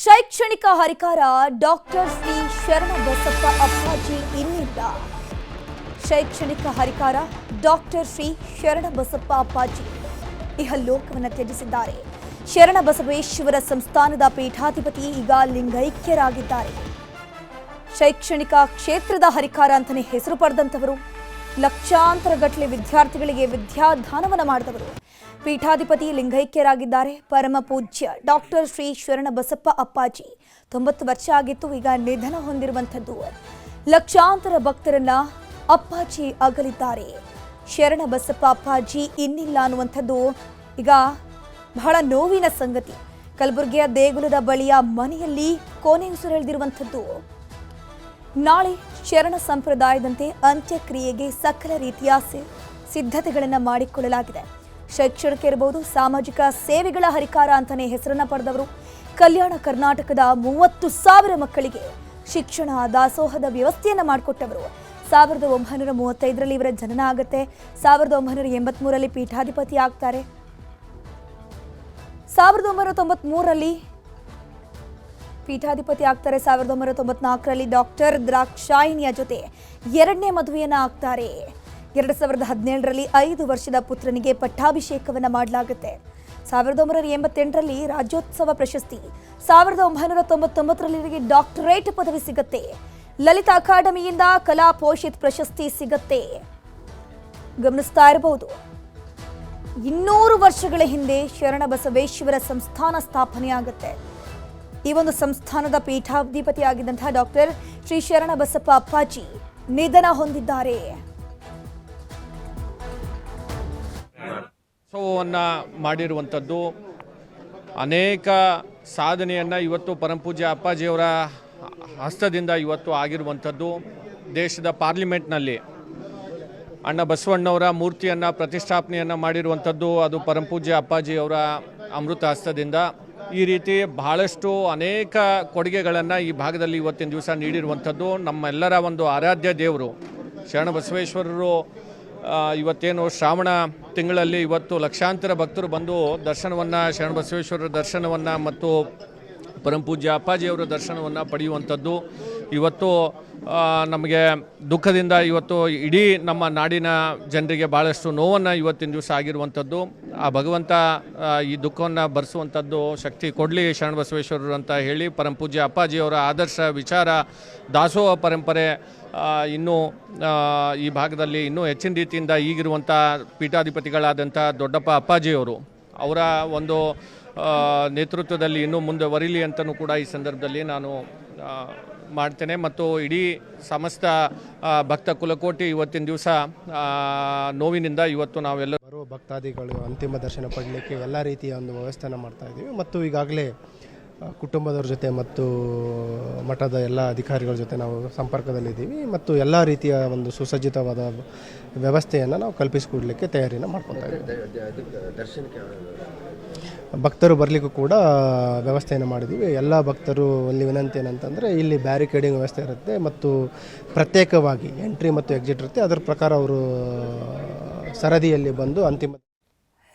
ಶೈಕ್ಷಣಿಕ ಹರಿಕಾರ ಡಾಕ್ಟರ್ ಶ್ರೀ ಶರಣಬಸಪ್ಪ ಅಪ್ಪಾಜಿ ಇನ್ನಿಲ್ಲ. ಶೈಕ್ಷಣಿಕ ಹರಿಕಾರ ಡಾಕ್ಟರ್ ಶ್ರೀ ಶರಣಬಸಪ್ಪ ಅಪ್ಪಾಜಿ ಇಹಲೋಕವನ್ನು ತ್ಯಜಿಸಿದ್ದಾರೆ. ಶರಣಬಸವೇಶ್ವರ ಸಂಸ್ಥಾನದ ಪೀಠಾಧಿಪತಿ ಈಗ ಲಿಂಗೈಕ್ಯರಾಗಿದ್ದಾರೆ. ಶೈಕ್ಷಣಿಕ ಕ್ಷೇತ್ರದ ಹರಿಕಾರ ಅಂತಾನೆ ಹೆಸರು ಪಡೆದಂತವರು, ಲಕ್ಷಾಂತರ ಗಟ್ಟಲೆ ವಿದ್ಯಾರ್ಥಿಗಳಿಗೆ ವಿದ್ಯಾದಾನವನ್ನು ಮಾಡಿದವರು. ಪೀಠಾಧಿಪತಿ ಲಿಂಗೈಕ್ಯರಾಗಿದ್ದಾರೆ. ಪರಮ ಪೂಜ್ಯ ಡಾಕ್ಟರ್ ಶ್ರೀ ಶರಣಬಸಪ್ಪ ಅಪ್ಪಾಜಿ 90 ವರ್ಷ ಆಗಿತ್ತು. ಈಗ ನಿಧನ ಹೊಂದಿರುವಂಥದ್ದು. ಲಕ್ಷಾಂತರ ಭಕ್ತರನ್ನ ಅಪ್ಪಾಜಿ ಅಗಲಿದ್ದಾರೆ. ಶರಣಬಸಪ್ಪ ಅಪ್ಪಾಜಿ ಇನ್ನಿಲ್ಲ ಅನ್ನುವಂಥದ್ದು ಈಗ ಬಹಳ ನೋವಿನ ಸಂಗತಿ. ಕಲಬುರಗಿಯ ದೇಗುಲದ ಬಳಿಯ ಮನೆಯಲ್ಲಿ ಕೊನೆಯುಸಿರೆಳೆದಿರುವಂಥದ್ದು. ನಾಳೆ ಶರಣ ಸಂಪ್ರದಾಯದಂತೆ ಅಂತ್ಯಕ್ರಿಯೆಗೆ ಸಕಲ ರೀತಿಯ ಸಿದ್ಧತೆಗಳನ್ನು ಮಾಡಿಕೊಳ್ಳಲಾಗಿದೆ. ಶೈಕ್ಷಣಿಕ ಇರಬಹುದು, ಸಾಮಾಜಿಕ ಸೇವೆಗಳ ಹರಿಕಾರ ಅಂತಾನೆ ಹೆಸರನ್ನ ಪಡೆದವರು. ಕಲ್ಯಾಣ ಕರ್ನಾಟಕದ 30,000 ಮಕ್ಕಳಿಗೆ ಶಿಕ್ಷಣ ದಾಸೋಹದ ವ್ಯವಸ್ಥೆಯನ್ನ ಮಾಡಿಕೊಟ್ಟವರು. 1935ರಲ್ಲಿ ಇವರ ಜನನ ಆಗುತ್ತೆ. 1983ರಲ್ಲಿ ಪೀಠಾಧಿಪತಿ ಆಗ್ತಾರೆ. 1993ರಲ್ಲಿ ಪೀಠಾಧಿಪತಿ ಆಗ್ತಾರೆ. 1994ರಲ್ಲಿ ಡಾಕ್ಟರ್ ದ್ರಾಕ್ಷಾಯಿಣಿಯ ಜೊತೆ 2ನೇ ಮದುವೆಯನ್ನ ಆಗ್ತಾರೆ. 2017ರಲ್ಲಿ 5 ವರ್ಷದ ಪುತ್ರನಿಗೆ ಪಟ್ಟಾಭಿಷೇಕವನ್ನ ಮಾಡಲಾಗುತ್ತೆ. 1988ರಲ್ಲಿ ರಾಜ್ಯೋತ್ಸವ ಪ್ರಶಸ್ತಿ, 1999ರಲ್ಲಿ ಇವರಿಗೆ ಡಾಕ್ಟರೇಟ್ ಪದವಿ ಸಿಗುತ್ತೆ. ಲಲಿತ ಅಕಾಡೆಮಿಯಿಂದ ಕಲಾ ಪೋಷಿತ್ ಪ್ರಶಸ್ತಿ ಸಿಗುತ್ತೆ. ಗಮನಿಸ್ತಾ ಇರಬಹುದು, 200 ವರ್ಷಗಳ ಹಿಂದೆ ಶರಣಬಸವೇಶ್ವರ ಸಂಸ್ಥಾನ ಸ್ಥಾಪನೆಯಾಗುತ್ತೆ. ಈ ಒಂದು ಸಂಸ್ಥಾನದ ಪೀಠಾಧಿಪತಿ ಆಗಿದ್ದಂತಹ ಡಾಕ್ಟರ್ ಶ್ರೀ ಶರಣಬಸಪ್ಪ ಅಪ್ಪಾಜಿ ನಿಧನ ಹೊಂದಿದ್ದಾರೆ. ಉತ್ಸವವನ್ನು ಮಾಡಿರುವಂಥದ್ದು, ಅನೇಕ ಸಾಧನೆಯನ್ನು ಇವತ್ತು ಪರಮಪೂಜ್ಯ ಅಪ್ಪಾಜಿಯವರ ಹಸ್ತದಿಂದ ಇವತ್ತು ಆಗಿರುವಂಥದ್ದು. ದೇಶದ ಪಾರ್ಲಿಮೆಂಟ್ನಲ್ಲಿ ಅಣ್ಣ ಬಸವಣ್ಣವರ ಮೂರ್ತಿಯನ್ನು ಪ್ರತಿಷ್ಠಾಪನೆಯನ್ನು ಮಾಡಿರುವಂಥದ್ದು ಅದು ಪರಮಪೂಜ್ಯ ಅಪ್ಪಾಜಿಯವರ ಅಮೃತ ಹಸ್ತದಿಂದ. ಈ ರೀತಿ ಬಹಳಷ್ಟು ಅನೇಕ ಕೊಡುಗೆಗಳನ್ನು ಈ ಭಾಗದಲ್ಲಿ ಇವತ್ತಿನ ದಿವಸ ನೀಡಿರುವಂಥದ್ದು. ನಮ್ಮೆಲ್ಲರ ಒಂದು ಆರಾಧ್ಯ ದೇವರು ಶರಣಬಸವೇಶ್ವರರು ಇವತ್ತೇನು ಶ್ರಾವಣ ತಿಂಗಳಲ್ಲಿ ಇವತ್ತು ಲಕ್ಷಾಂತರ ಭಕ್ತರು ಬಂದು ದರ್ಶನವನ್ನು, ಶರಣಬಸವೇಶ್ವರರ ದರ್ಶನವನ್ನು ಮತ್ತು ಪರಮಪೂಜ್ಯ ಅಪ್ಪಾಜಿಯವರ ದರ್ಶನವನ್ನು ಪಡೆಯುವಂಥದ್ದು ಇವತ್ತು ನಮಗೆ ದುಃಖದಿಂದ ಇವತ್ತು ಇಡೀ ನಮ್ಮ ನಾಡಿನ ಜನರಿಗೆ ಭಾಳಷ್ಟು ನೋವನ್ನು ಇವತ್ತಿನ ದಿವಸ ಆಗಿರುವಂಥದ್ದು. ಆ ಭಗವಂತ ಈ ದುಃಖವನ್ನು ಭರಿಸುವಂಥದ್ದು ಶಕ್ತಿ ಕೊಡಲಿ ಶರಣಬಸವೇಶ್ವರರು ಅಂತ ಹೇಳಿ, ಪರಮಪೂಜ್ಯ ಅಪ್ಪಾಜಿಯವರ ಆದರ್ಶ ವಿಚಾರ ದಾಸೋಹ ಪರಂಪರೆ ಇನ್ನೂ ಈ ಭಾಗದಲ್ಲಿ ಇನ್ನೂ ಹೆಚ್ಚಿನ ರೀತಿಯಿಂದ ಈಗಿರುವಂಥ ಪೀಠಾಧಿಪತಿಗಳಾದಂಥ ದೊಡ್ಡಪ್ಪ ಅಪ್ಪಾಜಿಯವರು ಅವರ ಒಂದು ನೇತೃತ್ವದಲ್ಲಿ ಇನ್ನೂ ಮುಂದುವರಿಲಿ ಅಂತಲೂ ಕೂಡ ಈ ಸಂದರ್ಭದಲ್ಲಿ ನಾನು ಮಾಡ್ತೇನೆ. ಮತ್ತು ಇಡೀ ಸಮಸ್ತ ಭಕ್ತ ಕುಲಕೋಟಿ ಇವತ್ತಿನ ದಿವಸ ನೋವಿನಿಂದ ಇವತ್ತು ನಾವೆಲ್ಲ ಬರುವ ಭಕ್ತಾದಿಗಳು ಅಂತಿಮ ದರ್ಶನ ಪಡಲಿಕ್ಕೆ ಎಲ್ಲ ರೀತಿಯ ಒಂದು ವ್ಯವಸ್ಥೆಯನ್ನು ಮಾಡ್ತಾ ಇದ್ದೀವಿ. ಮತ್ತು ಈಗಾಗಲೇ ಕುಟುಂಬದವ್ರ ಜೊತೆ ಮತ್ತು ಮಠದ ಎಲ್ಲ ಅಧಿಕಾರಿಗಳ ಜೊತೆ ನಾವು ಸಂಪರ್ಕದಲ್ಲಿದ್ದೀವಿ ಮತ್ತು ಎಲ್ಲ ರೀತಿಯ ಒಂದು ಸುಸಜ್ಜಿತವಾದ ವ್ಯವಸ್ಥೆಯನ್ನು ನಾವು ಕಲ್ಪಿಸಿಕೊಡಲಿಕ್ಕೆ ತಯಾರಿನ ಮಾಡ್ಕೊತಾ ಇದ್ದೀವಿ. ಭಕ್ತರು ಬರಲಿಕ್ಕೂ ಕೂಡ ವ್ಯವಸ್ಥೆಯನ್ನು ಮಾಡಿದ್ದೀವಿ. ಎಲ್ಲ ಭಕ್ತರು ಅಲ್ಲಿ ವಿನಂತಿ ಏನಂತಂದರೆ ಇಲ್ಲಿ ಬ್ಯಾರಿಕೇಡಿಂಗ್ ವ್ಯವಸ್ಥೆ ಇರುತ್ತೆ ಮತ್ತು ಪ್ರತ್ಯೇಕವಾಗಿ ಎಂಟ್ರಿ ಮತ್ತು ಎಕ್ಸಿಟ್ ಇರುತ್ತೆ. ಅದರ ಪ್ರಕಾರ ಅವರು ಸರದಿಯಲ್ಲಿ ಬಂದು ಅಂತಿಮ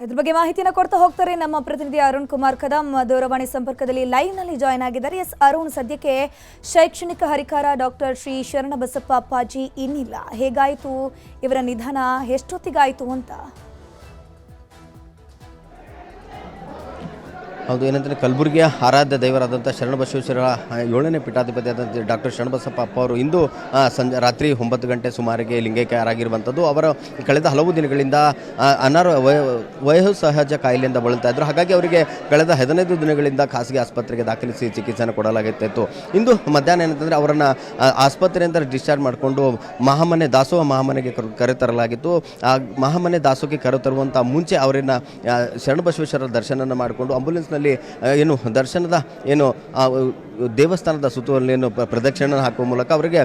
ಇದ್ರ ಬಗ್ಗೆ ಮಾಹಿತಿಯನ್ನು ಕೊಡ್ತಾ ಹೋಗ್ತಾರೆ ನಮ್ಮ ಪ್ರತಿನಿಧಿ ಅರುಣ್ ಕುಮಾರ್ ಕದಂ. ದೂರವಾಣಿ ಸಂಪರ್ಕದಲ್ಲಿ ಲೈವ್ನಲ್ಲಿ ಜಾಯ್ನ್ ಆಗಿದ್ದಾರೆ. ಎಸ್ ಅರುಣ್, ಸದ್ಯಕ್ಕೆ ಶೈಕ್ಷಣಿಕ ಹರಿಕಾರ ಡಾಕ್ಟರ್ ಶ್ರೀ ಶರಣಬಸಪ್ಪ ಅಪ್ಪಾಜಿ ಇನ್ನಿಲ್ಲ. ಹೇಗಾಯಿತು ಇವರ ನಿಧನ, ಎಷ್ಟೊತ್ತಿಗಾಯಿತು ಅಂತ? ಹೌದು, ಏನಂದರೆ ಕಲಬುರಗಿಯ ಆರಾಧ್ಯ ದೈವರಾದಂಥ ಶರಣಬಸವೇಶ್ವರ 7ನೇ ಪೀಠಾಧಿಪತಿ ಆದಂಥ ಡಾಕ್ಟರ್ ಶರಣಬಸಪ್ಪ ಅಪ್ಪ ಅವರು ಇಂದು ರಾತ್ರಿ 9 ಗಂಟೆ ಸುಮಾರಿಗೆ ಲಿಂಗೈಕ್ಯರಾಗಿರುವಂಥದ್ದು. ಅವರ ಕಳೆದ ಹಲವು ದಿನಗಳಿಂದ ವಯೋಸಹಜ ಕಾಯಿಲೆಯಿಂದ ಬಳಲ್ತಾ ಇದ್ದರು. ಹಾಗಾಗಿ ಅವರಿಗೆ ಕಳೆದ 15 ದಿನಗಳಿಂದ ಖಾಸಗಿ ಆಸ್ಪತ್ರೆಗೆ ದಾಖಲಿಸಿ ಚಿಕಿತ್ಸೆಯನ್ನು ಕೊಡಲಾಗುತ್ತಿತ್ತು. ಇಂದು ಮಧ್ಯಾಹ್ನ ಏನಂತಂದರೆ ಅವರನ್ನು ಆಸ್ಪತ್ರೆಯಿಂದ ಡಿಸ್ಚಾರ್ಜ್ ಮಾಡಿಕೊಂಡು ಮಹಾಮನೆ ದಾಸೋಹ ಮಹಾಮನೆಗೆ ಕರೆತರಲಾಗಿತ್ತು. ಆ ಮಹಾಮನೆ ದಾಸೋಹಕ್ಕೆ ಕರೆತರುವಂಥ ಮುಂಚೆ ಅವರನ್ನು ಶರಣಬಸವೇಶ್ವರರ ದರ್ಶನ ಮಾಡಿಕೊಂಡು ಆಂಬುಲೆನ್ಸ್ನಲ್ಲಿ ಏನು ದರ್ಶನದ ಏನು ದೇವಸ್ಥಾನದ ಸುತ್ತುವರಿಯನ್ನು ಪ್ರದಕ್ಷಿಣೆ ಹಾಕುವ ಮೂಲಕ ಅವರಿಗೆ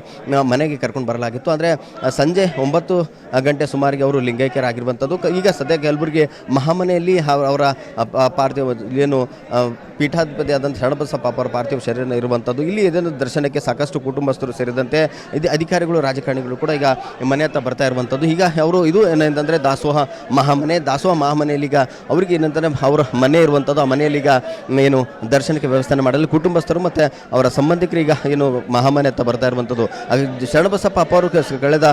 ಮನೆಗೆ ಕರ್ಕೊಂಡು ಬರಲಾಗಿತ್ತು. ಅಂದರೆ ಸಂಜೆ 9 ಗಂಟೆ ಸುಮಾರಿಗೆ ಅವರು ಲಿಂಗೈಕ್ಯರಾಗಿರುವಂಥದ್ದು. ಈಗ ಸದ್ಯ ಕಲಬುರಗಿ ಮಹಾಮನೆಯಲ್ಲಿ ಅವರ ಪಾರ್ಥಿವ ಏನು ಪೀಠಾಧಿಪತಿ ಆದಂಥ ಶರಣಬಸಪ್ಪ ಅವರ ಪಾರ್ಥಿವ ಶರೀರ ಇರುವಂಥದ್ದು. ಇಲ್ಲಿ ಇದನ್ನು ದರ್ಶನಕ್ಕೆ ಸಾಕಷ್ಟು ಕುಟುಂಬಸ್ಥರು ಸೇರಿದಂತೆ ಅಧಿಕಾರಿಗಳು ರಾಜಕಾರಣಿಗಳು ಕೂಡ ಈಗ ಮನೆ ಹತ್ರ ಬರ್ತಾ ಇರುವಂಥದ್ದು. ಈಗ ಅವರು ಇದು ಏನಂತಂದರೆ ದಾಸೋಹ ಮಹಾಮನೆಯಲ್ಲಿ ಈಗ ಅವರಿಗೆ ಏನಂತಂದರೆ ಅವರ ಮನೆ ಇರುವಂಥದ್ದು. ಆ ಮನೆಯಲ್ಲಿ ಈಗ ಏನು ದರ್ಶನಕ್ಕೆ ವ್ಯವಸ್ಥೆ ಮಾಡಲು ಕುಟುಂಬಸ್ಥರು ಮತ್ತು ಅವರ ಸಂಬಂಧಿಕರು ಈಗ ಏನು ಮಹಾಮನೆ ಹತ್ರ ಬರ್ತಾ ಇರುವಂಥದ್ದು. ಶರಣಬಸಪ್ಪ ಅಪ್ಪ ಅವರು ಕಳೆದ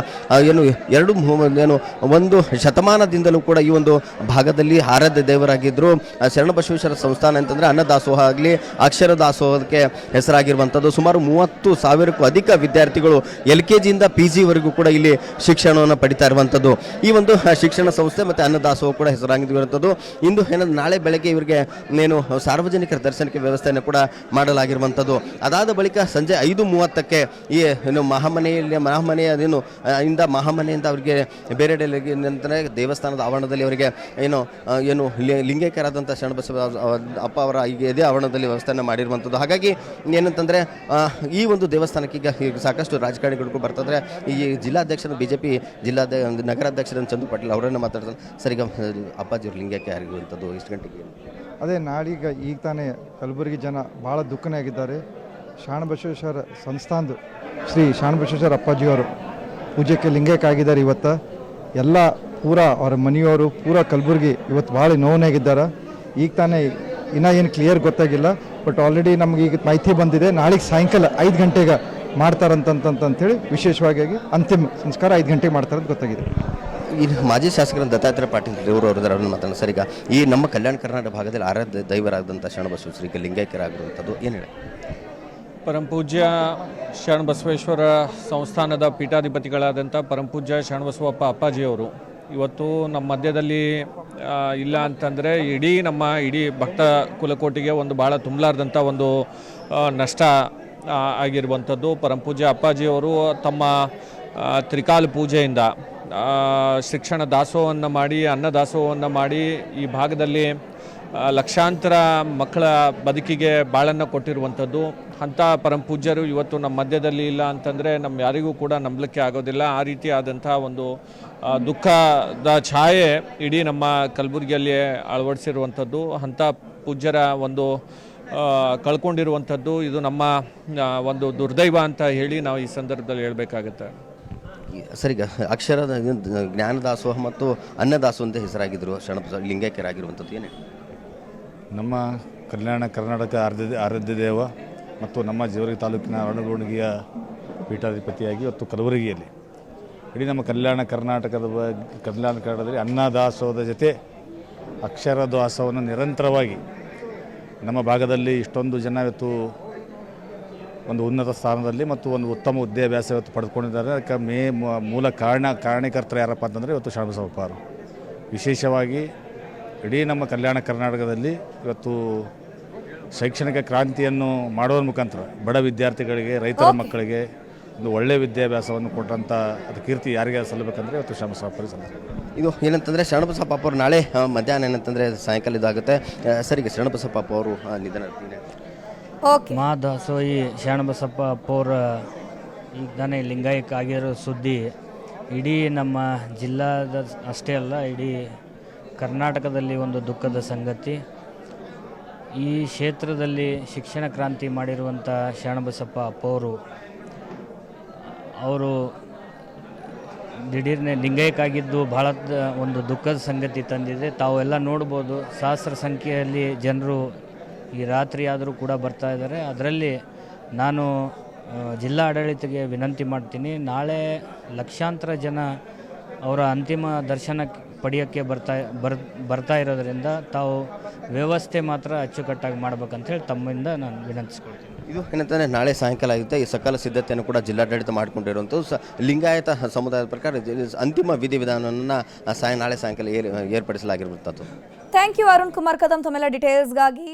ಏನು ಒಂದು ಶತಮಾನದಿಂದಲೂ ಕೂಡ ಈ ಒಂದು ಭಾಗದಲ್ಲಿ ಆರಾಧ್ಯ ದೇವರಾಗಿದ್ದರು. ಶರಣಬಸವೇಶ್ವರ ಸಂಸ್ಥಾನ ಅಂತಂದರೆ ಅನ್ನದಾಸೋಹ ಆಗಲಿ ಅಕ್ಷರ ದಾಸೋಹಕ್ಕೆ ಹೆಸರಾಗಿರುವಂಥದ್ದು. ಸುಮಾರು 30,000ಕ್ಕೂ ಅಧಿಕ ವಿದ್ಯಾರ್ಥಿಗಳು LKG ಇಂದ PG ವರೆಗೂ ಕೂಡ ಇಲ್ಲಿ ಶಿಕ್ಷಣವನ್ನು ಪಡಿತಾ ಇರುವಂಥದ್ದು. ಈ ಒಂದು ಶಿಕ್ಷಣ ಸಂಸ್ಥೆ ಮತ್ತು ಅನ್ನದಾಸೋಹ ಕೂಡ ಹೆಸರಾಗಿರುವಂಥದ್ದು. ಇಂದು ಏನಂದ್ರೆ ನಾಳೆ ಬೆಳಗ್ಗೆ ಇವರಿಗೆ ಏನು ಸಾರ್ವಜನಿಕರ ದರ್ಶನಕ್ಕೆ ವ್ಯವಸ್ಥೆಯನ್ನು ಕೂಡ ಮಾಡಲಾಗಿರುವಂಥದ್ದು. ಅದಾದ ಬಳಿಕ ಸಂಜೆ 5:30ಕ್ಕೆ ಈ ಏನು ಮಹಾಮನೆಯಿಂದ ಅವರಿಗೆ ಬೇರೆ ನಂತರ ದೇವಸ್ಥಾನದ ಆವರಣದಲ್ಲಿ ಅವರಿಗೆ ಏನು ಲಿಂಗೈಕ್ಯರಾದಂಥ ಶರಣಬಸವ ಅಪ್ಪ ಅವರ ಈಗ ಇದೇ ಆವರಣದಲ್ಲಿ ವ್ಯವಸ್ಥೆಯನ್ನು ಮಾಡಿರುವಂಥದ್ದು. ಹಾಗಾಗಿ ಏನಂತಂದರೆ ಈ ಒಂದು ದೇವಸ್ಥಾನಕ್ಕೆ ಈಗ ಸಾಕಷ್ಟು ರಾಜಕಾರಣಿಗಳು ಬರ್ತಿದ್ರೆ ಈ ಜಿಲ್ಲಾಧ್ಯಕ್ಷರ BJP ನಗರಾಧ್ಯಕ್ಷರ ಚಂದು ಪಾಟೀಲ್ ಅವರನ್ನು ಮಾತಾಡ್ತಾರೆ. ಸರ್, ಈಗ ಅಪ್ಪಾಜಿಯವರು ಲಿಂಗೈಕ್ಯ ಆಗಿರುವಂಥದ್ದು ಎಷ್ಟು ಗಂಟೆಗೆ? ಅದೇ ಈಗ ತಾನೇ ಕಲಬುರಗಿ ಜನ ಭಾಳ ದುಃಖನೇ ಆಗಿದ್ದಾರೆ. ಶರಣಬಸವೇಶ್ವರ ಸಂಸ್ಥಾನದ ಶ್ರೀ ಶರಣಬಸವೇಶ್ವರ ಅಪ್ಪಾಜಿಯವರು ಪೂಜೆಗೆ ಲಿಂಗೈಕ್ಯ ಆಗಿದ್ದಾರೆ. ಇವತ್ತು ಎಲ್ಲ ಅವರ ಮನೆಯವರು ಕಲಬುರಗಿ ಇವತ್ತು ಭಾಳ ನೋವನಾಗಿದ್ದಾರೆ. ಈಗ ತಾನೇ ಇನ್ನೂ ಏನು ಕ್ಲಿಯರ್ ಗೊತ್ತಾಗಿಲ್ಲ, ಬಟ್ ಆಲ್ರೆಡಿ ನಮ್ಗೆ ಈಗ ಮಾಹಿತಿ ಬಂದಿದೆ. ನಾಳೆಗೆ ಸಾಯಂಕಾಲ 5 ಗಂಟೆಗೆ ಮಾಡ್ತಾರಂತಂತೇಳಿ ವಿಶೇಷವಾಗಿ ಅಂತಿಮ ಸಂಸ್ಕಾರ 5 ಗಂಟೆಗೆ ಮಾಡ್ತಾರಂತ ಗೊತ್ತಾಗಿದೆ. ಈ ಮಾಜಿ ಶಾಸಕರ ದತ್ತಾತ್ರೇಯ ಪಾಟೀಲ್ ಅವರನ್ನು ಮಾತಾಡೋಣ. ಸರ್, ಈಗ ಈ ನಮ್ಮ ಕಲ್ಯಾಣ ಕರ್ನಾಟಕ ಭಾಗದಲ್ಲಿ ಆರಾಧ್ಯ ದೈವರಾದಂಥ ಶರಣಬಸವೇಶ್ವರಿಗೆ ಲಿಂಗೈಕ್ಯರಾಗಿರುವಂಥದ್ದು ಏನು ಹೇಳಿ? ಪರಮಪೂಜ್ಯ ಶರಣಬಸವೇಶ್ವರ ಸಂಸ್ಥಾನದ ಪೀಠಾಧಿಪತಿಗಳಾದಂಥ ಪರಮಪೂಜ್ಯ ಶರಣಬಸವಪ್ಪ ಅಪ್ಪಾಜಿಯವರು ಇವತ್ತು ನಮ್ಮ ಮಧ್ಯದಲ್ಲಿ ಇಲ್ಲ ಅಂತಂದರೆ ಇಡೀ ಭಕ್ತ ಕುಲಕೋಟಿಗೆ ಒಂದು ಭಾಳ ತುಂಬಲಾರ್ದಂಥ ಒಂದು ನಷ್ಟ ಆಗಿರುವಂಥದ್ದು. ಪರಮಪೂಜ್ಯ ಅಪ್ಪಾಜಿಯವರು ತಮ್ಮ ತ್ರಿಕಾಲ ಪೂಜೆಯಿಂದ ಶಿಕ್ಷಣ ದಾಸೋಹವನ್ನು ಮಾಡಿ ಅನ್ನದಾಸೋಹವನ್ನು ಮಾಡಿ ಈ ಭಾಗದಲ್ಲಿ ಲಕ್ಷಾಂತರ ಮಕ್ಕಳ ಬದುಕಿಗೆ ಬಾಳನ್ನು ಕೊಟ್ಟಿರುವಂಥದ್ದು. ಅಂಥ ಪರಮಪೂಜ್ಯರು ಇವತ್ತು ನಮ್ಮ ಮಧ್ಯದಲ್ಲಿ ಇಲ್ಲ ಅಂತಂದರೆ ನಮ್ಮ ಯಾರಿಗೂ ಕೂಡ ನಂಬಲಿಕ್ಕೆ ಆಗೋದಿಲ್ಲ. ಆ ರೀತಿಯಾದಂಥ ಒಂದು ದುಃಖದ ಛಾಯೆ ಇಡೀ ನಮ್ಮ ಕಲಬುರಗಿಯಲ್ಲಿ ಅಳವಡಿಸಿರುವಂಥದ್ದು. ಅಂಥ ಪೂಜ್ಯರ ಒಂದು ಕಳ್ಕೊಂಡಿರುವಂಥದ್ದು ಇದು ನಮ್ಮ ಒಂದು ದುರ್ದೈವ ಅಂತ ಹೇಳಿ ನಾವು ಈ ಸಂದರ್ಭದಲ್ಲಿ ಹೇಳಬೇಕಾಗುತ್ತೆ. ಸರ್, ಈಗ ಅಕ್ಷರದ ಜ್ಞಾನದಾಸೋಹ ಮತ್ತು ಅನ್ನದಾಸೋಹ ಅಂತ ಹೆಸರಾಗಿದ್ದರು ಶರಣಬಸವ ಲಿಂಗೈಕ್ಯರಾಗಿರುವಂಥದ್ದು ಏನು? ನಮ್ಮ ಕಲ್ಯಾಣ ಕರ್ನಾಟಕ ಆರಾಧ್ಯ ದೇವ ಮತ್ತು ನಮ್ಮ ಜೇವರ್ಗಿ ತಾಲೂಕಿನ ಅರಳಗೋಣಿಗೆಯ ಪೀಠಾಧಿಪತಿಯಾಗಿ ಇವತ್ತು ಕಲಬುರಗಿಯಲ್ಲಿ ಇಡೀ ನಮ್ಮ ಕಲ್ಯಾಣ ಕರ್ನಾಟಕದಲ್ಲಿ ಅನ್ನದಾಸೋಹದ ಜೊತೆ ಅಕ್ಷರ ದಾಸೋಹವನ್ನು ನಿರಂತರವಾಗಿ ನಮ್ಮ ಭಾಗದಲ್ಲಿ ಇಷ್ಟೊಂದು ಜನ ಇವತ್ತು ಒಂದು ಉನ್ನತ ಸ್ಥಾನದಲ್ಲಿ ಮತ್ತು ಒಂದು ಉತ್ತಮ ವಿದ್ಯಾಭ್ಯಾಸ ಇವತ್ತು ಪಡೆದುಕೊಂಡಿದ್ದಾರೆ. ಅದಕ್ಕೆ ಮೂಲ ಕಾರಣಕರ್ತರು ಯಾರಪ್ಪ ಅಂತಂದರೆ ಇವತ್ತು ಶರಣಬಸವಪ್ಪ ಅವರು. ವಿಶೇಷವಾಗಿ ಇಡೀ ನಮ್ಮ ಕಲ್ಯಾಣ ಕರ್ನಾಟಕದಲ್ಲಿ ಇವತ್ತು ಶೈಕ್ಷಣಿಕ ಕ್ರಾಂತಿಯನ್ನು ಮಾಡೋದ್ರ ಮುಖಾಂತರ ಬಡ ವಿದ್ಯಾರ್ಥಿಗಳಿಗೆ, ರೈತರ ಮಕ್ಕಳಿಗೆ ಒಂದು ಒಳ್ಳೆಯ ವಿದ್ಯಾಭ್ಯಾಸವನ್ನು ಕೊಟ್ಟಂಥ ಅದು ಕೀರ್ತಿ ಯಾರಿಗೆ ಸಲ್ಲಬೇಕಂದ್ರೆ ಇವತ್ತು ಶರಣಬಸವಪ್ಪ ಸಲ್ಲಿಸ್ತಾರೆ. ಇದು ಏನಂತಂದರೆ ಶರಣಬಸಪ್ಪ ಅವರು ನಾಳೆ ಮಧ್ಯಾಹ್ನ ಏನಂತಂದರೆ ಸಾಯಂಕಾಲ ಇದಾಗುತ್ತೆ. ಸರಿಗೆ ಶರಣಬಸಪ್ಪ ಅವರು ನಿಧನ ಮಹಾದಾಸೋಹಿ ಶರಣಬಸಪ್ಪ ಅಪ್ಪವ್ರ ಈಗ ತಾನೇ ಲಿಂಗಾಯಕ ಆಗಿರೋ ಸುದ್ದಿ ಇಡೀ ನಮ್ಮ ಜಿಲ್ಲಾದ ಅಷ್ಟೇ ಅಲ್ಲ, ಇಡೀ ಕರ್ನಾಟಕದಲ್ಲಿ ಒಂದು ದುಃಖದ ಸಂಗತಿ. ಈ ಕ್ಷೇತ್ರದಲ್ಲಿ ಶಿಕ್ಷಣ ಕ್ರಾಂತಿ ಮಾಡಿರುವಂಥ ಶರಣಬಸಪ್ಪ ಅಪ್ಪವರು ಅವರು ದಿಢೀರ್ನೆ ಲಿಂಗೈಕ್ಯಾಗಿದ್ದು ಭಾಳ ಒಂದು ದುಃಖದ ಸಂಗತಿ ತಂದಿದೆ. ತಾವೆಲ್ಲ ನೋಡ್ಬೋದು, ಸಹಸ್ರ ಸಂಖ್ಯೆಯಲ್ಲಿ ಜನರು ಈ ರಾತ್ರಿ ಆದರೂ ಕೂಡ ಬರ್ತಾ ಇದ್ದಾರೆ. ಅದರಲ್ಲಿ ನಾನು ಜಿಲ್ಲಾ ಆಡಳಿತಕ್ಕೆ ವಿನಂತಿ ಮಾಡ್ತೀನಿ, ನಾಳೆ ಲಕ್ಷಾಂತರ ಜನ ಅವರ ಅಂತಿಮ ದರ್ಶನ ಪಡೆಯೋಕ್ಕೆ ಬರ್ತಾ ಇರೋದರಿಂದ ತಾವು ವ್ಯವಸ್ಥೆ ಮಾತ್ರ ಅಚ್ಚುಕಟ್ಟಾಗಿ ಮಾಡ್ಬೇಕಂತೇಳಿ ತಮ್ಮಿಂದ ನಾನು ವಿನಂತಿಸ್ಕೊಳ್ತೀನಿ. ಇದು ಏನಂತಂದರೆ ನಾಳೆ ಸಾಯಂಕಾಲ ಆಗುತ್ತೆ. ಈ ಸಕಲ ಸಿದ್ಧತೆಯನ್ನು ಕೂಡ ಜಿಲ್ಲಾಡಳಿತ ಮಾಡಿಕೊಂಡಿರುವಂಥದ್ದು ಲಿಂಗಾಯತ ಸಮುದಾಯದ ಪ್ರಕಾರ ಅಂತಿಮ ವಿಧಿವಿಧಾನವನ್ನು ನಾಳೆ ಸಾಯಂಕಾಲ ಏರ್ಪಡಿಸಲಾಗಿರುವಂಥದ್ದು. ಥ್ಯಾಂಕ್ ಯು ಅರುಣ್ ಕುಮಾರ್ ಕದಂ, ತಮ್ಮೆಲ್ಲ ಡೀಟೇಲ್ಸ್ಗಾಗಿ.